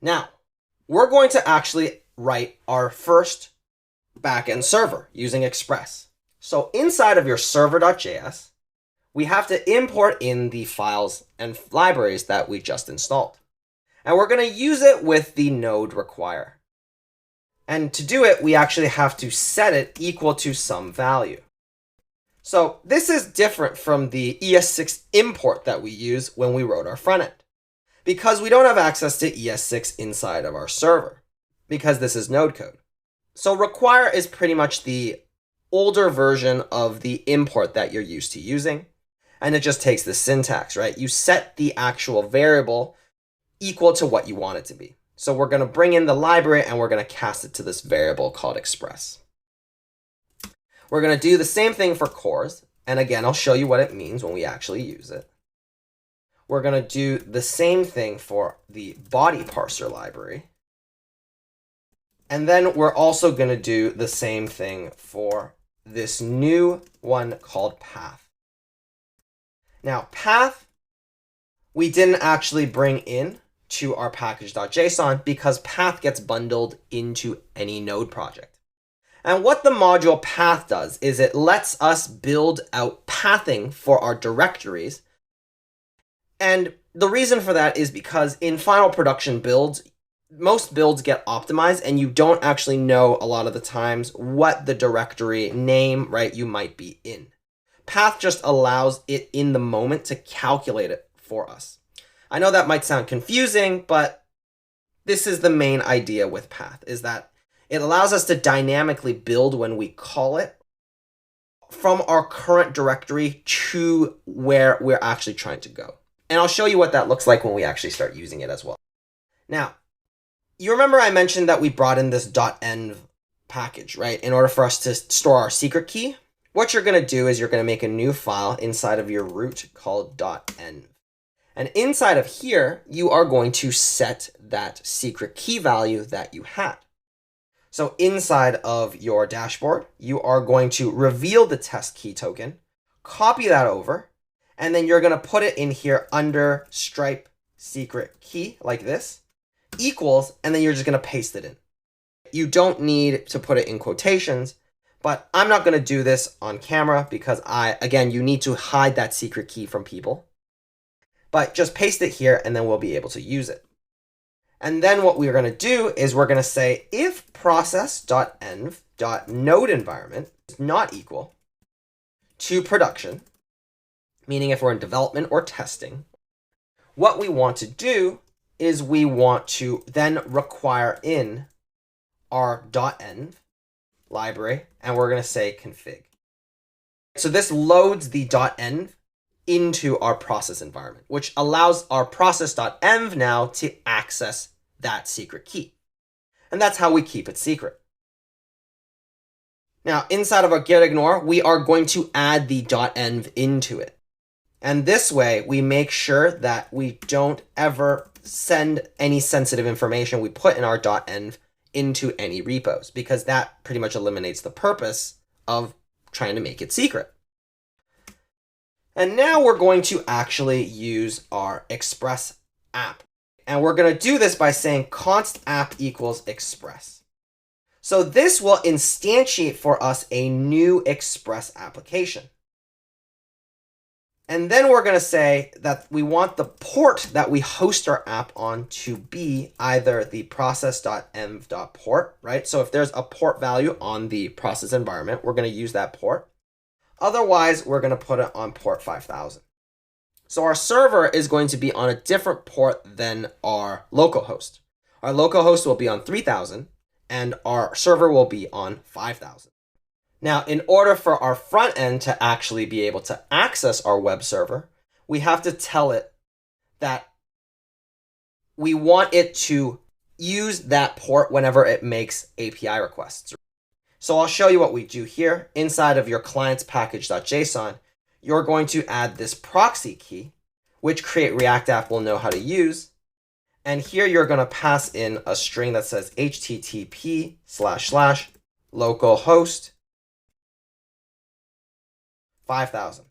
Now, we're going to actually write our first backend server using Express. So inside of your server.js, we have to import in the files and libraries that we just installed. And we're going to use it with the node require. And to do it, we actually have to set it equal to some value. So this is different from the ES6 import that we use when we wrote our front end, because we don't have access to ES6 inside of our server, because this is node code. So require is pretty much the older version of the import that you're used to using. And it just takes the syntax, right? You set the actual variable equal to what you want it to be. So we're going to bring in the library and we're going to cast it to this variable called express. We're going to do the same thing for cores. And again, I'll show you what it means when we actually use it. We're going to do the same thing for the body parser library. And then we're also going to do the same thing for this new one called path. Now, path, we didn't actually bring in to our package.json because path gets bundled into any node project. And what the module path does is it lets us build out pathing for our directories. And the reason for that is because in final production builds, most builds get optimized and you don't actually know a lot of the times what the directory name, right, you might be in. Path just allows it in the moment to calculate it for us. I know that might sound confusing, but this is the main idea with path, is that it allows us to dynamically build when we call it from our current directory to where we're actually trying to go. And I'll show you what that looks like when we actually start using it as well. Now, you remember I mentioned that we brought in this .env package, right, in order for us to store our secret key? What you're going to do is you're going to make a new file inside of your root called .env. And inside of here, you are going to set that secret key value that you had. So inside of your dashboard, you are going to reveal the test key token, copy that over, and then you're going to put it in here under stripe secret key like this, equals, and then you're just going to paste it in. You don't need to put it in quotations, but I'm not going to do this on camera because again, you need to hide that secret key from people. But just paste it here and then we'll be able to use it. And then what we're going to do is we're going to say if process.env.nodeEnvironment is not equal to production, meaning if we're in development or testing, what we want to do is we want to then require in our .env library, and we're going to say config. So this loads the .env into our process environment, which allows our process.env now to access that secret key. And that's how we keep it secret. Now, inside of our getignore, we are going to add the .env into it. And this way, we make sure that we don't ever send any sensitive information we put in our .env into any repos, because that pretty much eliminates the purpose of trying to make it secret. And now we're going to actually use our Express app. And we're going to do this by saying const app equals express. So this will instantiate for us a new Express application. And then we're going to say that we want the port that we host our app on to be either the process.env.port, right? So if there's a port value on the process environment, we're going to use that port. Otherwise, we're going to put it on port 5000. So our server is going to be on a different port than our localhost. Our localhost will be on 3000 and our server will be on 5000. Now, in order for our front end to actually be able to access our web server, we have to tell it that we want it to use that port whenever it makes API requests. So I'll show you what we do here. Inside of your client's package.json, you're going to add this proxy key, which Create React App will know how to use. And here you're going to pass in a string that says http://localhost 5000.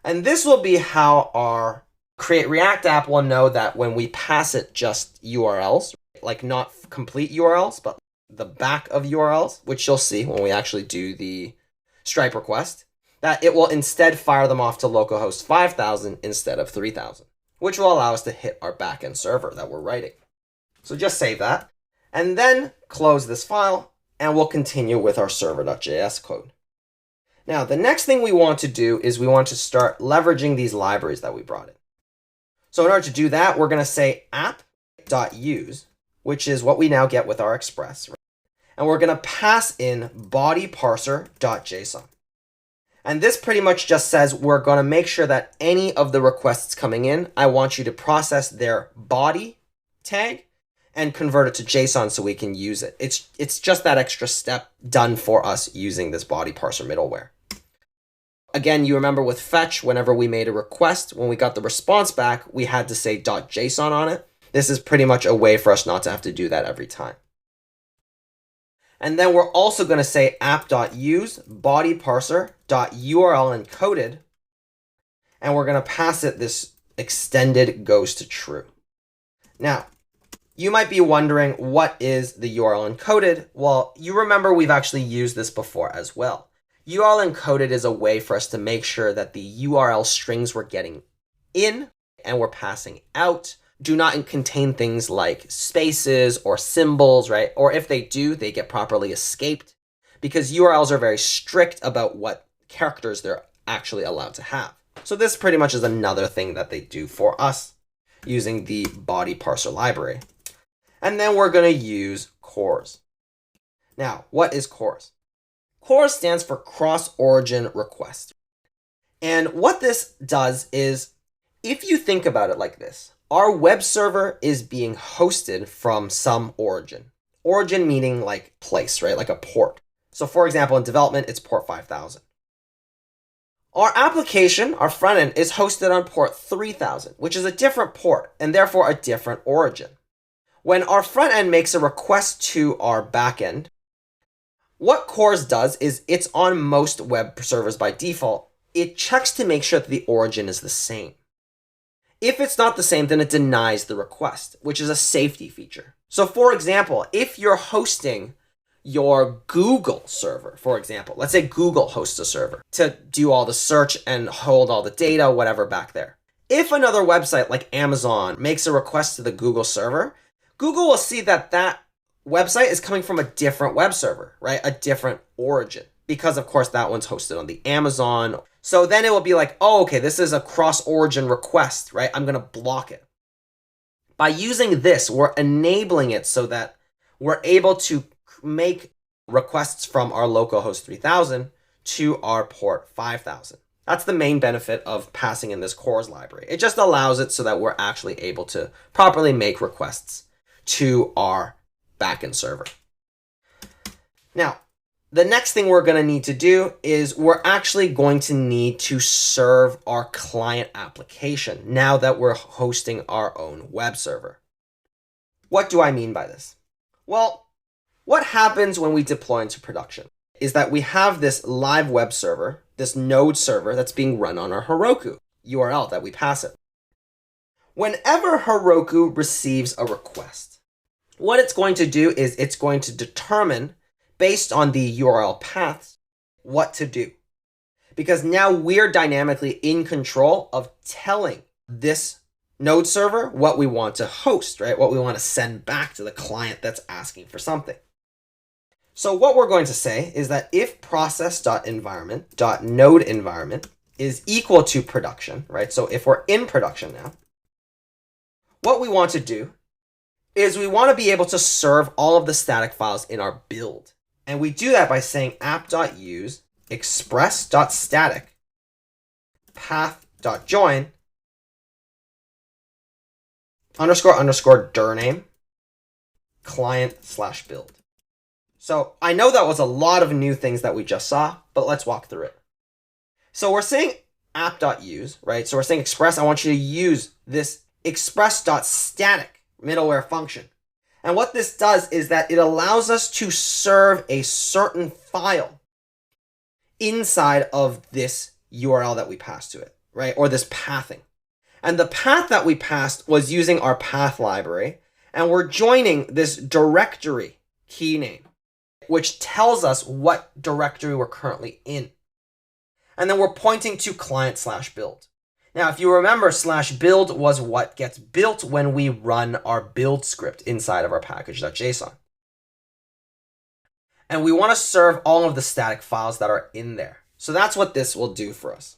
And this will be how our Create React app will know that when we pass it just URLs, like not complete URLs, but the back of URLs, which you'll see when we actually do the Stripe request, that it will instead fire them off to localhost 5000 instead of 3000, which will allow us to hit our backend server that we're writing. So just save that, and then close this file, and we'll continue with our server.js code. Now, the next thing we want to do is we want to start leveraging these libraries that we brought in. So in order to do that, we're going to say app.use, which is what we now get with our Express. Right? And we're going to pass in bodyparser.json. And this pretty much just says we're going to make sure that any of the requests coming in, I want you to process their body tag and convert it to JSON so we can use it. It's just that extra step done for us using this body parser middleware. Again, you remember with fetch, whenever we made a request, when we got the response back, we had to say .json on it. This is pretty much a way for us not to have to do that every time. And then we're also going to say app.use bodyparser.url encoded, and we're going to pass it this extended goes to true. Now, you might be wondering, what is the URL encoded? Well, you remember we've actually used this before as well. URL encoded is a way for us to make sure that the URL strings we're getting in and we're passing out do not contain things like spaces or symbols, right? Or if they do, they get properly escaped, because URLs are very strict about what characters they're actually allowed to have. So this pretty much is another thing that they do for us using the body parser library. And then we're going to use CORS. Now, what is CORS? CORS stands for cross-origin request. And what this does is, if you think about it like this, our web server is being hosted from some origin. Origin meaning like place, right? Like a port. So for example, in development, it's port 5000. Our application, our front end, is hosted on port 3000, which is a different port and therefore a different origin. When our front end makes a request to our backend, what CORS does is it's on most web servers by default. It checks to make sure that the origin is the same. If it's not the same, then it denies the request, which is a safety feature. So for example, if you're hosting your Google server, for example, let's say Google hosts a server to do all the search and hold all the data, whatever back there. If another website like Amazon makes a request to the Google server, Google will see that that website is coming from a different web server, right? A different origin, because of course that one's hosted on the Amazon. So then it will be like, oh, okay, this is a cross-origin request, right? I'm going to block it. By using this, we're enabling it so that we're able to make requests from our localhost 3000 to our port 5000. That's the main benefit of passing in this CORS library. It just allows it so that we're actually able to properly make requests to our backend server. Now, the next thing we're going to need to do is we're actually going to need to serve our client application now that we're hosting our own web server. What do I mean by this? Well, what happens when we deploy into production is that we have this live web server, this node server that's being run on our Heroku URL that we pass it. Whenever Heroku receives a request, what it's going to do is it's going to determine, based on the URL paths, what to do. Because now we're dynamically in control of telling this node server what we want to host, right? What we want to send back to the client that's asking for something. So what we're going to say is that if process.environment.node is equal to production, right? So if we're in production now, what we want to do is we want to be able to serve all of the static files in our build. And we do that by saying app.use express.static path.join __ dir name client/build. So I know that was a lot of new things that we just saw, but let's walk through it. So we're saying app.use, right? So we're saying express, I want you to use this express.static middleware function. And what this does is that it allows us to serve a certain file inside of this URL that we pass to it, right? Or this pathing. And the path that we passed was using our path library, and we're joining this directory key name, which tells us what directory we're currently in. And then we're pointing to client/build. Now, if you remember, /build was what gets built when we run our build script inside of our package.json. And we want to serve all of the static files that are in there. So that's what this will do for us.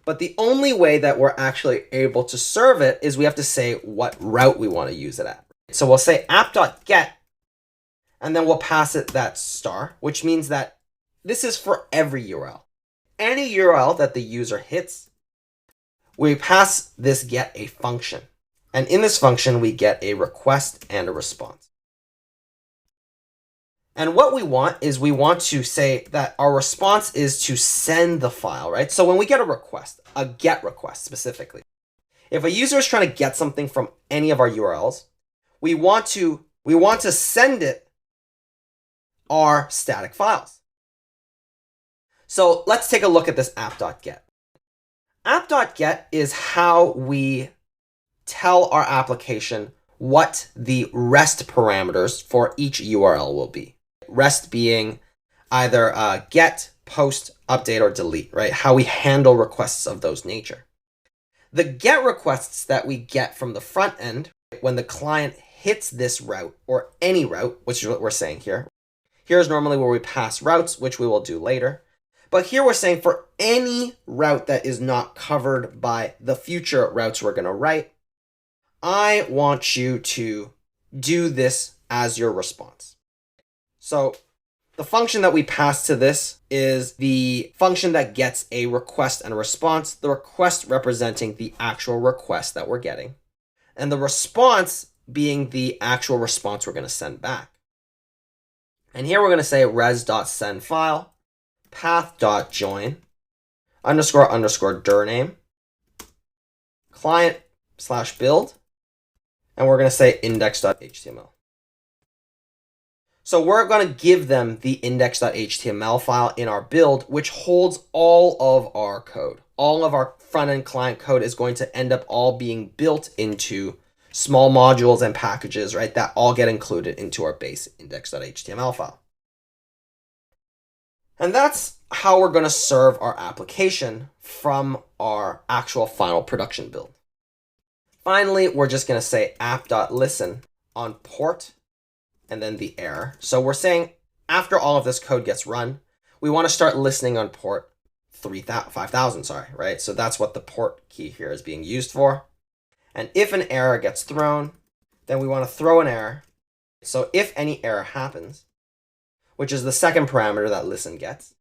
But the only way that we're actually able to serve it is we have to say what route we want to use it at. So we'll say app.get, and then we'll pass it that star, which means that this is for every URL. Any URL that the user hits, we pass this get a function. And in this function, we get a request and a response. And what we want is we want to say that our response is to send the file, right? So when we get a request, a GET request specifically, if a user is trying to get something from any of our URLs, we want to send it our static files. So let's take a look at this app.get. App.get is how we tell our application what the REST parameters for each URL will be. REST being either get, post, update, or delete, right? How we handle requests of those nature. The GET requests that we get from the front end when the client hits this route or any route, which is what we're saying here. Here's normally where we pass routes, which we will do later. But here we're saying for any route that is not covered by the future routes we're going to write, I want you to do this as your response. So the function that we pass to this is the function that gets a request and a response, the request representing the actual request that we're getting, and the response being the actual response we're going to send back. And here we're going to say res.sendFile, path.join, __ dir name, client/build, and we're going to say index.html. So we're going to give them the index.html file in our build, which holds all of our code. All of our front-end client code is going to end up all being built into small modules and packages, right, that all get included into our base index.html file. And that's how we're going to serve our application from our actual final production build. Finally, we're just going to say app.listen on port and then the error. So we're saying after all of this code gets run, we want to start listening on port 5000, right? So that's what the port key here is being used for. And if an error gets thrown, then we want to throw an error. So if any error happens, which is the second parameter that listen gets,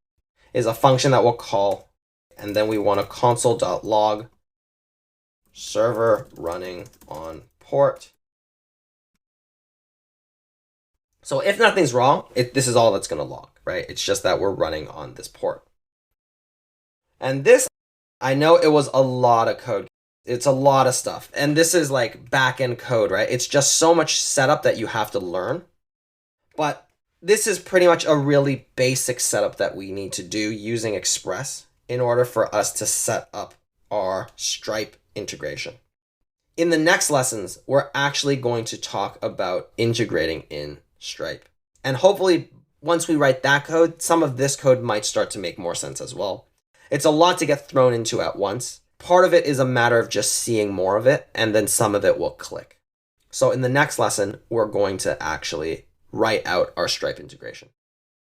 is a function that we'll call, and then we want to console.log server running on port. So if nothing's wrong, this is all that's going to log, right? It's just that we're running on this port. And this, I know it was a lot of code. It's a lot of stuff. And this is like back-end code, right? It's just so much setup that you have to learn. But this is pretty much a really basic setup that we need to do using Express in order for us to set up our Stripe integration. In the next lessons, we're actually going to talk about integrating in Stripe. And hopefully, once we write that code, some of this code might start to make more sense as well. It's a lot to get thrown into at once. Part of it is a matter of just seeing more of it, and then some of it will click. So in the next lesson, we're going to actually write out our Stripe integration.